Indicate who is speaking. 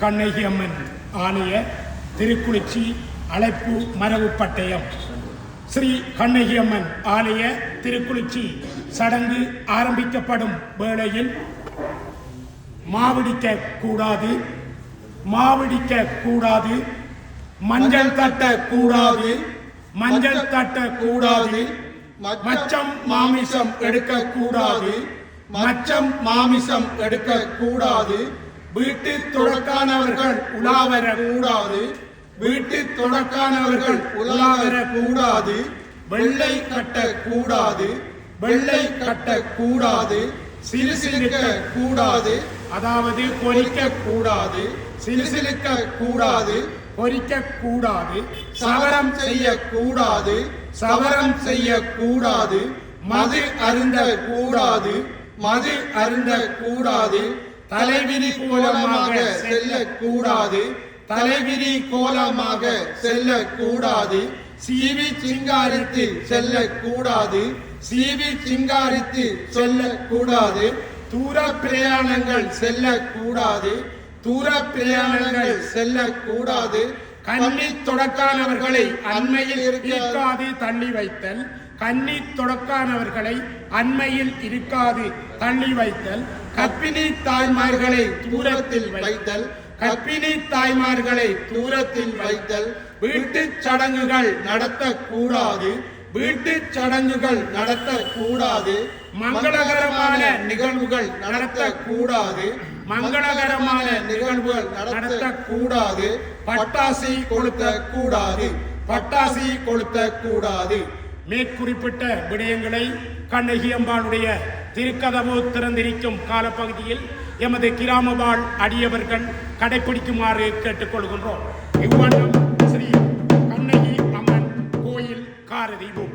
Speaker 1: கண்ணகி அம்மன் ஆலய திருக்குளிச்சி அழைப்பு மரபு பட்டயம். ஸ்ரீ கண்ணகி அம்மன் ஆலய திருக்குளிச்சி சடங்கு ஆரம்பிக்கப்படும் வேளையில் மாவடிக்க கூடாது, மாவடிக்க கூடாது, மஞ்சள் தட்ட கூடாது, மஞ்சள் தட்ட கூடாது, மச்சம் மாமிசம் எடுக்க கூடாது, மச்சம் மாமிசம் எடுக்க கூடாது, வீட்டு தொடக்கானவர்கள் உலாவர கூடாது, வீட்டு தொடக்கானவர்கள் உலாவர கூடாது, வெள்ளை கட்ட கூடாது, வெள்ளை கட்ட கூடாது, சிலுசிலுக்க கூடாது, அதாவது பொறிக்க கூடாது, சிலுசிலுக்க கூடாது, பொறிக்க கூடாது, சவரம் செய்ய கூடாது, சவரம் செய்ய கூடாது, மது அருந்த கூடாது, மது அருந்த கூடாது, தலைவிரி கோலமாக செல்லக்கூடாது, தலைவிரி கோலமாக செல்லக்கூடாது, சீவி சிங்காரித்து செல்லக்கூடாது, சீவி சிங்காரித்து செல்லக்கூடாது, தூர பிரயாணங்கள் செல்லக்கூடாது, தூர பிரயாணங்கள் செல்லக்கூடாது, கன்னி தொடக்கானவர்களை அண்மையில் இருக்காது தள்ளி வைத்தல், கன்னி தொடக்கானவர்களை அண்மையில் இருக்காது தள்ளி வைத்தல், கர்ப்பிணி தாய்மார்களை தூரத்தில் வைத்தல், கர்ப்பிணி தாய்மார்களை தூரத்தில் வைத்தல், வீட்டு சடங்குகள் நடத்தக்கூடாது, வீட்டு சடங்குகள் நடத்தக்கூடாது, மங்களகரமான நிகழ்வுகள் நடத்தக்கூடாது, மங்களகரமான நிகழ்வுகள் நடத்தக்கூடாது, பட்டாசு கொளுத்த கூடாது, பட்டாசு கொளுத்த கூடாது. மேற்குறிப்பிட்ட விடயங்களை கண்ணகி அம்பாளுடைய திருக்கதவு திறந்திருக்கும் காலப்பகுதியில் எமது கிராம வாழ் அடியவர்கள் கடைபிடிக்குமாறு கேட்டுக்கொள்கின்றோம். இவ்வண்ணம் ஸ்ரீ கண்ணகி அம்மன் கோயில் காரதீபம்.